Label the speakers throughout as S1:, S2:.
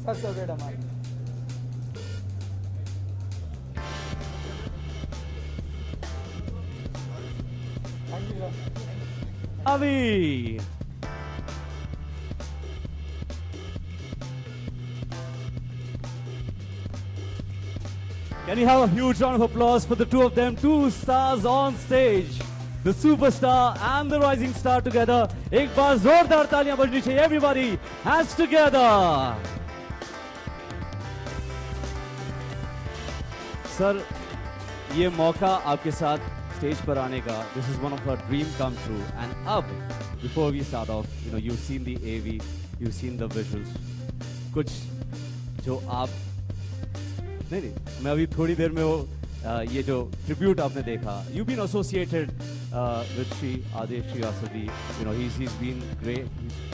S1: AVI. Can you have a huge round of applause for the two of them, two stars on stage, the superstar and the rising star together. एक बार जोरदार तालियां बजनी चाहिए. Everybody, hands together. Sir, ये मौका आपके साथ stage पर आने का, this is one of our dream come true. And अब, before we start off, you've seen the AV, you've seen the visuals. कुछ जो आप नहीं, मैं अभी थोड़ी देर में वो ये जो ट्रिब्यूट आपने देखा, you've been associated with Shri Adesh Shrivastava. He's been great.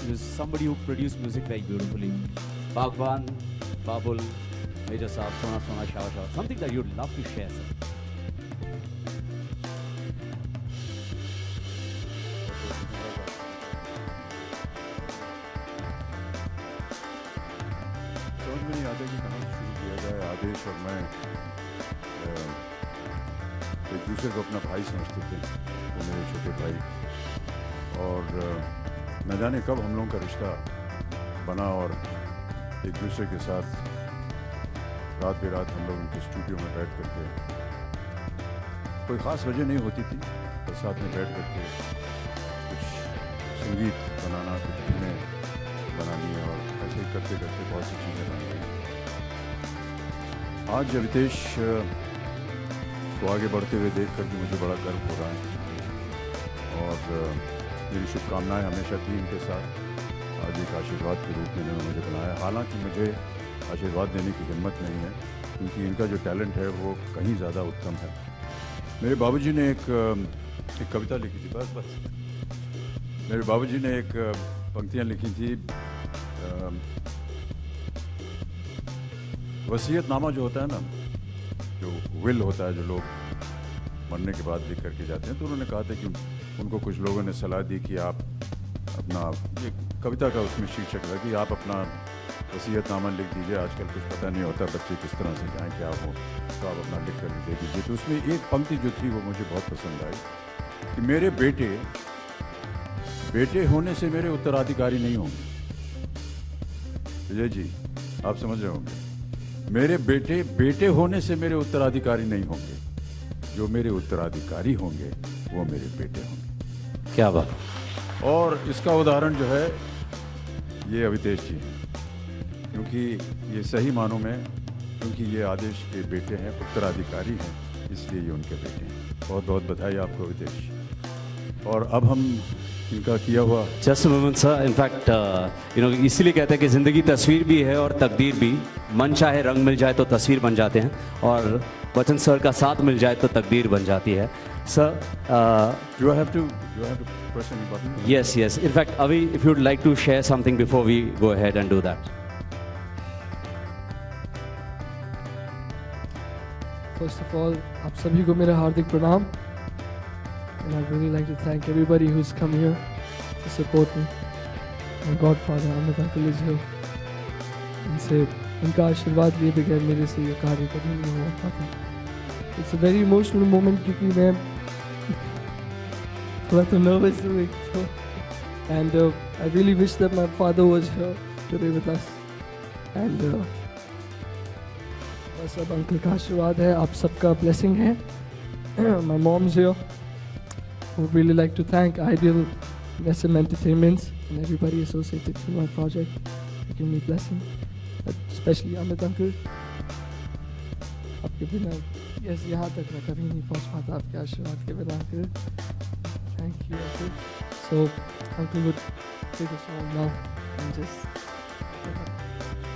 S1: He's somebody who produced music very beautifully. Bhagwan, Babul, Major Saab, Sona Sona, Shawa Shawa. Something that you'd love to share, sir.
S2: समझ में नहीं आता कि कहाँ से शुरू किया जाए. आदेश और मैं एक दूसरे को अपना भाई समझते थे, वो मेरे छोटे भाई, और न जाने कब हम लोगों का रिश्ता बना और एक दूसरे के साथ रात बेरात हम लोग उनके स्टूडियो में बैठ करके, कोई ख़ास वजह नहीं होती थी, बस साथ में बैठ करके कुछ संगीत बनाना, कुछ फिल्में बनानी और ऐसे ही करते करते बहुत सी चीज़ें बन गई. आज अवितेश को आगे बढ़ते हुए देख कर भी मुझे बड़ा गर्व हो रहा है और मेरी शुभकामनाएं हमेशा थी इनके साथ. आज एक आशीर्वाद के रूप में इन्होंने मुझे बनाया. हालांकि मुझे आशीर्वाद देने की हिम्मत नहीं है क्योंकि इनका जो टैलेंट है वो कहीं ज़्यादा उत्तम है. मेरे बाबूजी ने एक कविता लिखी थी. बस मेरे बाबूजी ने एक पंक्तियाँ लिखी थी. वसीयतनामा जो होता है ना, जो विल होता है, जो लोग मरने के बाद लिख करके जाते हैं, तो उन्होंने कहा था कि उनको कुछ लोगों ने सलाह दी कि आप अपना, ये कविता का उसमें शीर्षक था कि आप अपना वसीयतनामा लिख दीजिए. आजकल कुछ पता नहीं होता बच्चे किस तरह से जाएँ, क्या हो, तो आप अपना लिख कर दे दीजिए. तो उसमें एक पंक्ति जो थी वो मुझे बहुत पसंद आई कि मेरे बेटे होने से मेरे उत्तराधिकारी नहीं होंगे. विजय जी, आप समझ रहे होंगे, मेरे बेटे होने से मेरे उत्तराधिकारी नहीं होंगे. जो मेरे उत्तराधिकारी होंगे वो मेरे बेटे होंगे.
S1: क्या बात.
S2: और इसका उदाहरण जो है ये अवितेश जी हैं, क्योंकि ये सही मानों में, क्योंकि ये आदेश के बेटे हैं, उत्तराधिकारी हैं, इसलिए ये उनके बेटे हैं. बहुत बहुत बधाई आपको अवितेश. और अब हम इनका किया हुआ.
S1: Just moment sir. इनफैक्ट इसीलिए कहते हैं कि ज़िंदगी तस्वीर भी है और तकदीर भी. मन चाहे रंग मिल जाए तो तस्वीर बन जाते हैं, और बच्चन सर का साथ मिल जाए तो तकदीर बन जाती है. Sir,
S2: you have to press any button.
S1: Yes. In fact, Avi, if you'd like to share something before we go ahead and do that.
S3: First of all, आप सभी को मेरा हार्दिक प्रणाम. And I'd really like to thank everybody who's come here to support me. My godfather, Amitabh, is here. इनसे इनका आशीर्वाद लिए बगैर मेरे से ये कार्य कभी नहीं हुआ पाता. It's a very emotional moment क्योंकि मैं थोड़ा तो nervous हूँ. And I really wish that my father was here today with us. And बस अब अंकल का आशीर्वाद है, आप सबका blessing है. My mom's here. Would really like to thank Ideal SM Entertainments and everybody associated with my project for giving me blessing, but especially Amit uncle. आपके बिना yes यहाँ तक मैं कभी नहीं पहुँच पाता आपके आशीर्वाद के बिना uncle. Thank you uncle. So uncle would play the song now and just.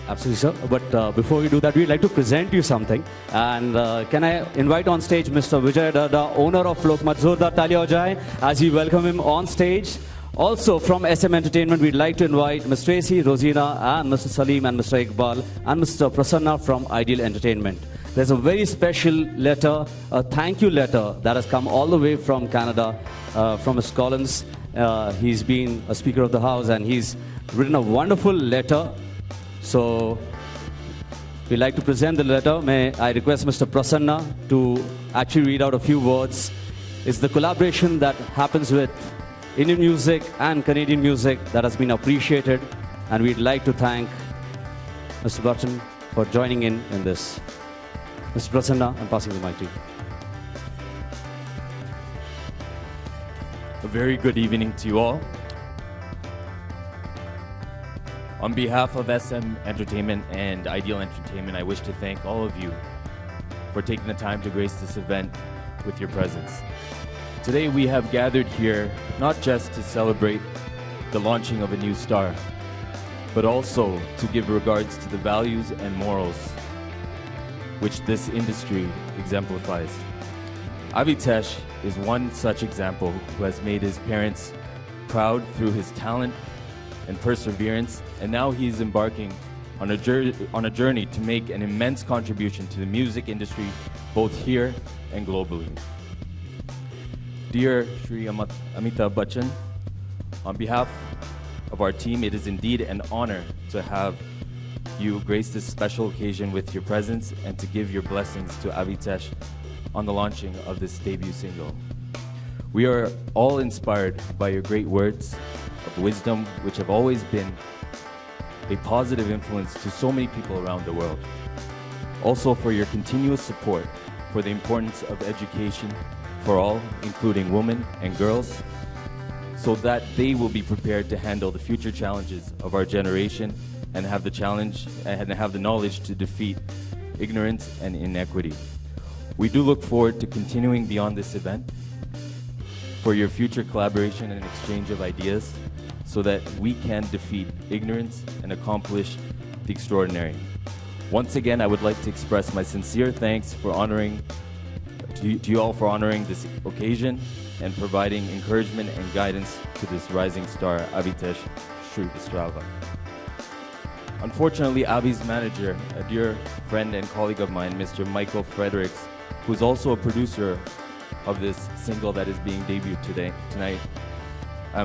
S1: Absolutely, sir. But before we do that, we'd like to present you something. And can I invite on stage Mr. Vijay Dada, owner of Lokmat. Zordar taaliyan ho jaye as we welcome him on stage. Also from SM Entertainment, we'd like to invite Ms. Tracy, Rosina, and Mr. Salim, and Mr. Iqbal, and Mr. Prasanna from Ideal Entertainment. There's a very special letter, a thank you letter that has come all the way from Canada, from Ms. Collins. He's been a Speaker of the House, and he's written a wonderful letter. So we'd like to present the letter. May I request Mr. Prasanna to actually read out a few words. It's the collaboration that happens with Indian music and Canadian music that has been appreciated, and we'd like to thank Mr. Bachchan for joining in this. Mr. Prasanna, I'm passing the mic to you.
S4: A very good evening to you all. On behalf of SM Entertainment and Ideal Entertainment, I wish to thank all of you for taking the time to grace this event with your presence. Today we have gathered here not just to celebrate the launching of a new star, but also to give regards to the values and morals which this industry exemplifies. Avitesh is one such example who has made his parents proud through his talent and perseverance, and now he's embarking on a journey to make an immense contribution to the music industry, both here and globally. Dear Shri Amitabh Bachchan, on behalf of our team, it is indeed an honor to have you grace this special occasion with your presence and to give your blessings to Avitesh on the launching of this debut single. We are all inspired by your great words of wisdom, which have always been a positive influence to so many people around the world. Also for your continuous support for the importance of education for all, including women and girls, so that they will be prepared to handle the future challenges of our generation and have the knowledge to defeat ignorance and inequity. We do look forward to continuing beyond this event for your future collaboration and exchange of ideas so that we can defeat ignorance and accomplish the extraordinary. Once again, I would like to express my sincere thanks for to you all for honoring this occasion and providing encouragement and guidance to this rising star, Avitesh Shrivastava. Unfortunately, Avi's manager, a dear friend and colleague of mine, Mr. Michael Fredericks, who is also a producer of this single that is being debuted tonight,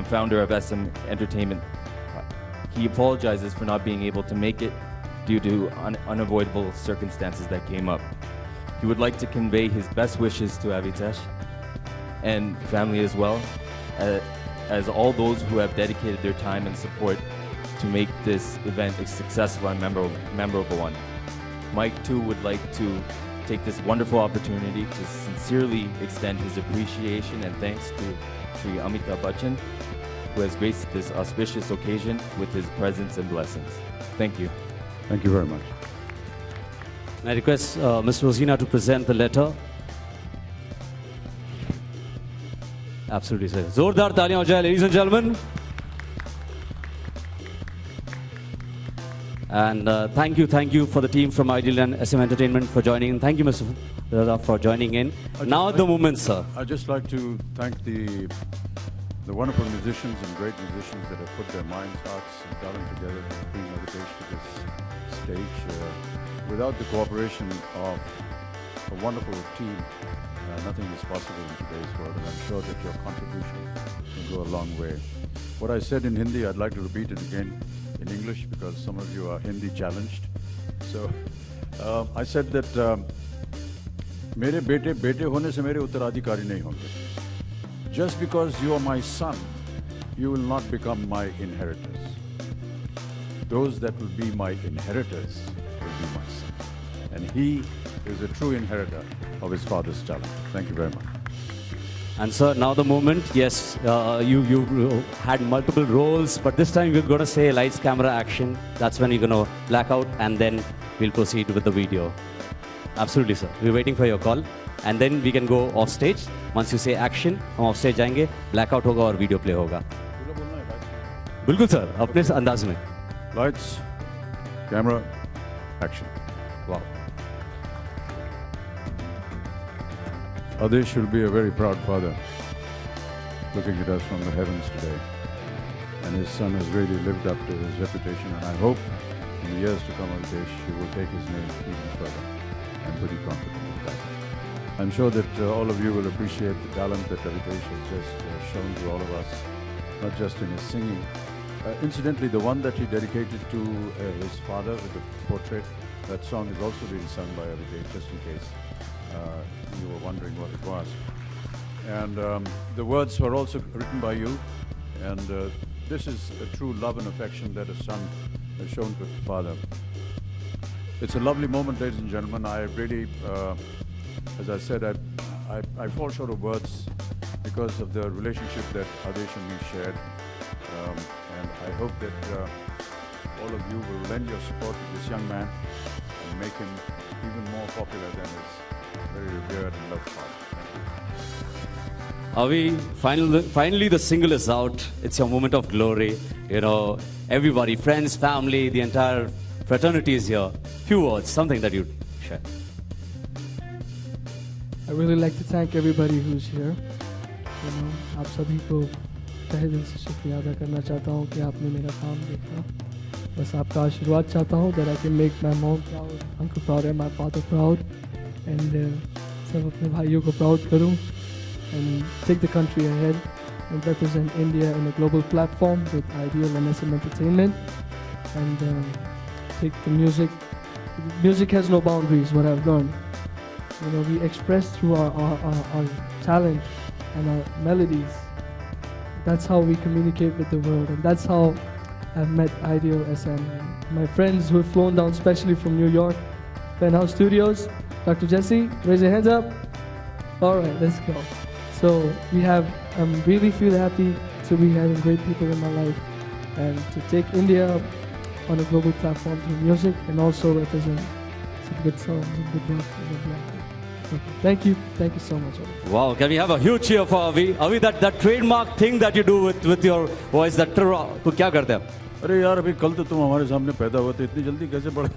S4: founder of SM Entertainment, he apologizes for not being able to make it due to unavoidable circumstances that came up. He would like to convey his best wishes to Avitesh and family as well, as all those who have dedicated their time and support to make this event a successful and memorable one. Mike too would like to take this wonderful opportunity to sincerely extend his appreciation and thanks to Sri Amitabh Bachchan, who has graced this auspicious occasion with his presence and blessings. Thank you.
S2: Thank you very much.
S1: I request Ms. Rosina to present the letter. Absolutely, sir. Zordar taaliyan ho jaye, ladies and gentlemen. And thank you for the team from Ideal and SM Entertainment for joining in. Thank you, Mr. Dada, for joining in. Now the moment, sir.
S2: I'd just like to thank the wonderful musicians and great musicians that have put their minds, hearts, and talent together to bring Avitesh to this stage. Without the cooperation of a wonderful team, nothing is possible in today's world, and I'm sure that your contribution will go a long way. What I said in Hindi, I'd like to repeat it again in English because some of you are Hindi challenged. So I said that मेरे बेटे बेटे होने से मेरे उत्तराधिकारी नहीं होंगे. Just because you are my son, you will not become my inheritors. Those that will be my inheritors will be my son. And he is a true inheritor of his father's talent. Thank you very much.
S1: And sir, now the moment. Yes, you had multiple roles, but this time we're going to say lights, camera, action. That's when you're going to black out, and then we'll proceed with the video. Absolutely, sir. We're waiting for your call, and then we can go off stage. Once you say action, हम off stage जाएंगे, blackout होगा और video play होगा. बिल्कुल sir, अपने अंदाज में.
S2: Lights, camera, action.
S1: Wow.
S2: Adesh will be a very proud father looking at us from the heavens today. And his son has really lived up to his reputation, and I hope in the years to come, Adesh, he will take his name even further. I'm pretty confident of that. I'm sure that all of you will appreciate the talent that Avitesh has just shown to all of us, not just in his singing. Incidentally, the one that he dedicated to his father with the portrait, That song is also being sung by AVI, just in case you were wondering what it was. And the words were also written by you. And this is a true love and affection that a son has shown to his father. It's a lovely moment, ladies and gentlemen. I really, as I said, I fall short of words because of the relationship that Adesh and me shared. And I hope that all of you will lend your support to this young man and make him even more popular than his very revered and loved father. Thank you.
S1: Finally the single is out. It's your moment of glory. You know, everybody, friends, family, the entire fraternity is here. Few words, something that you'd share.
S3: I really like to thank everybody who's here. You know, आप सभी को तहे दिल से शुक्रिया अदा करना चाहता हूँ कि आपने मेरा काम देखा. बस आपका आशीर्वाद चाहता हूँ that I can make my mom proud, uncle proud and my father proud, and सब अपने भाइयों को proud करूँ and take the country ahead and represent India in a global platform with Ideal and SM Entertainment, and take the music. Music has no boundaries, what I've learned. You know, we express through our talent and our melodies. That's how we communicate with the world, and that's how I've met Ideal SM. My friends who have flown down specially from New York, Penthouse Studios, Dr. Jesse, raise your hands up. All right, let's go. So I'm really feel happy to be having great people in my life and to take India on a global platform through music and also represent some good songs and good work. Thank you so much.
S1: Wow, can we have a huge cheer for Avi? Avi, that trademark thing that you do with your voice, that Tera, वो क्या करते हैं?
S2: अरे यार अभी कल तो तुम हमारे सामने पैदा हुए थे, इतनी जल्दी कैसे बढ़े?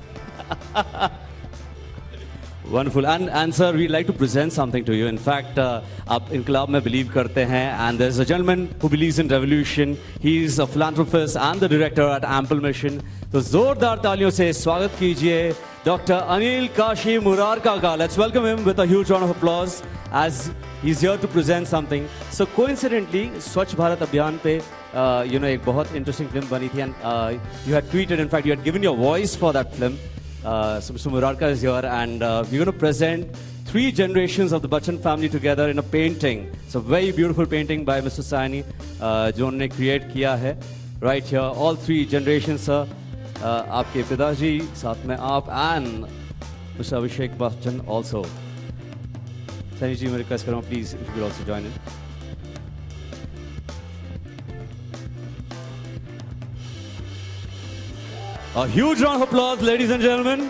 S1: Wonderful. And sir, we'd like to present something to you. In fact, आप इनकलाब में believe करते हैं, and there's a gentleman who believes in revolution. He's a philanthropist and the director at Ample Mission. तो जोरदार तालियों से स्वागत कीजिए Dr. Anil Kashi Murarka ka. Let's welcome him with a huge round of applause as he's here to present something. So coincidentally, Swachh Bharat Abhiyan pe, you know, एक बहुत interesting film बनी थी, and you had tweeted, in fact, you had given your voice for that film. So Mr. Murarka is here, and we're going to present 3 generations of the Bachchan family together in a painting. It's a very beautiful painting by Mr. Saini, जो उन्होंने create किया है. Right here, all 3 generations, sir. आपके पिताजी, साथ में आप, and Mr. Abhishek Bachchan also. Saini ji, मैं request करूँ, please, if you could also join in. A huge round of applause, ladies and gentlemen.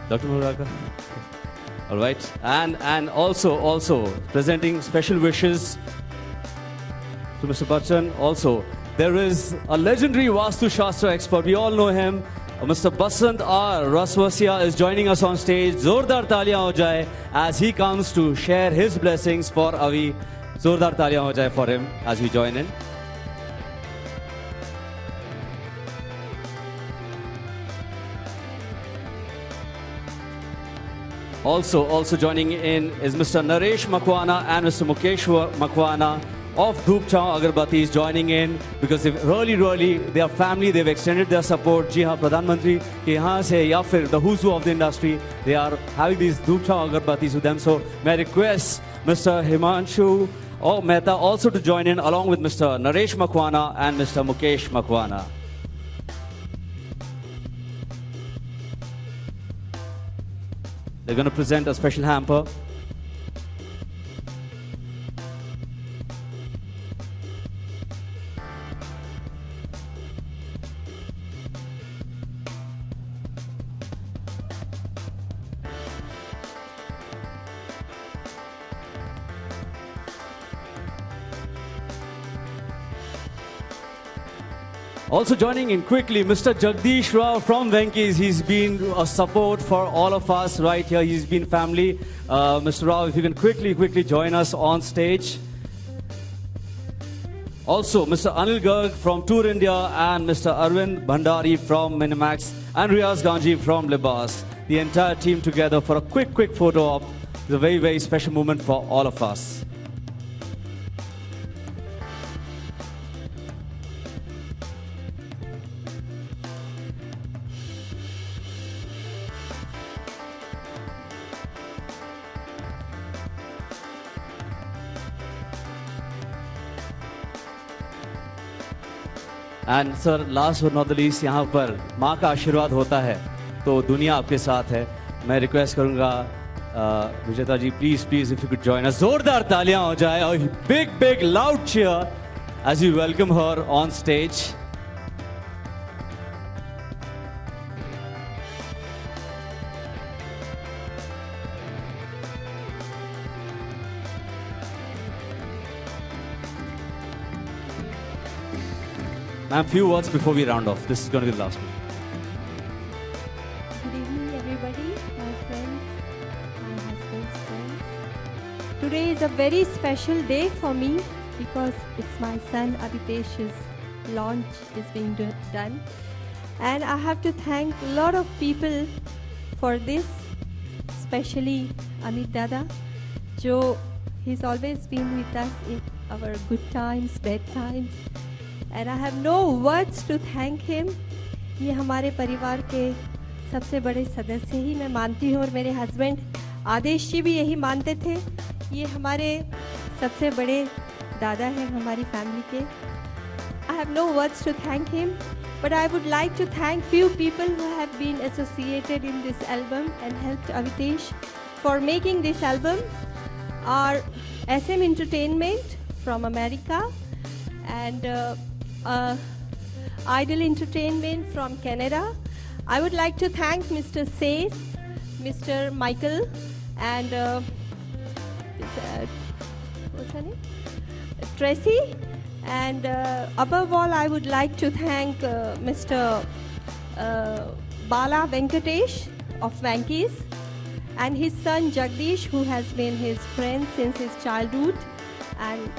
S1: Dr. Murarka. All right. And also presenting special wishes to Mr. Bachchan. Also, there is a legendary Vastu Shastra expert. We all know him. Mr. Basant R. Raswasia is joining us on stage. Zordar taaliyan ho jaye as he comes to share his blessings for Avi. Zordar taaliyan ho jaye for him as we join in. Also joining in is Mr. Naresh Makwana and Mr. Mukesh Makwana of Dhoop Chhaw Agarbattis joining in because they've really, their family, they've extended their support. Ji haan, Pradhan Mantri ke yahan se ya fir the who's who of the industry, they are having these Dhoop Chhaw Agarbattis with them. So may I request Mr. Himanshu Mehta also to join in along with Mr. Naresh Makwana and Mr. Mukesh Makwana. They're going to present a special hamper. Also joining in quickly, Mr. Jagdish Rao from Venki's. He's been a support for all of us right here. He's been family. Mr. Rao, if you can quickly join us on stage. Also, Mr. Anil Garg from Tour India and Mr. Arvind Bhandari from Minimax and Riaz Ganji from Libas. The entire team together for a quick photo op. It's a very special moment for all of us. And sir last but not the least, यहाँ पर माँ का आशीर्वाद होता है तो दुनिया आपके साथ है। मैं रिक्वेस्ट करूँगा Vijeta ji, please please if you could join us, जोरदार तालियां हो जाए और big big loud cheer as you welcome her on stage. Ma'am, few words before we round off. This is going to be the last one.
S5: Good evening, everybody, my friends, my husband's friends. Today is a very special day for me because it's my son Abhitesh's launch is being done. And I have to thank a lot of people for this, especially Amitabh, Jo. He's always been with us in our good times, bad times. And I have no words to thank him. ये हमारे परिवार के सबसे बड़े सदस्य ही मैं मानती हूँ और मेरे हस्बैंड आदेश जी भी यही मानते थे। ये हमारे सबसे बड़े दादा हैं हमारी फैमिली के। I have no words to thank him, but I would like to thank few people who have been associated in this album and helped Avitesh for making this album. Our SM Entertainment from America and Idol Entertainment from Canada. I would like to thank Mr. Says, Mr. Michael, and what's her name? Tracy. And above all, I would like to thank Mr. Bala Venkatesh of Vankies and his son Jagdish, who has been his friend since his childhood. And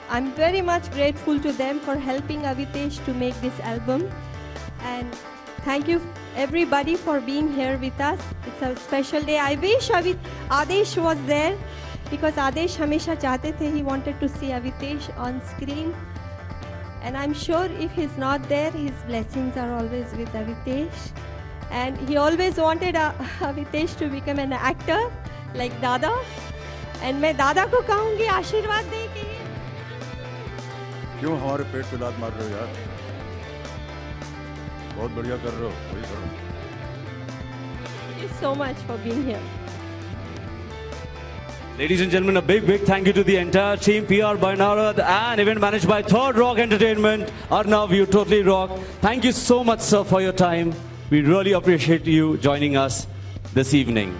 S5: I'm very much grateful to them for helping Avitesh to make this album. And thank you everybody for being here with us. It's a special day. I wish Adesh was there because Adesh hamesha chahte the, he wanted to see Avitesh on screen. And I'm sure if he's not there, his blessings are always with Avitesh. And he always wanted Avitesh to become an actor like Dada. And मैं दादा को कहूँगी आशीर्वाद दे कि
S2: क्यों हमारे पेट पे लात मार रहे हो यार? बहुत बढ़िया कर रहे हो, वही करो।
S5: Thank you so much for being here.
S1: Ladies and gentlemen, a big thank you to the entire team, PR by Narad and event managed by Third Rock Entertainment. Arnav, you totally rock. Thank you so much, sir, for your time. We really appreciate you joining us this evening.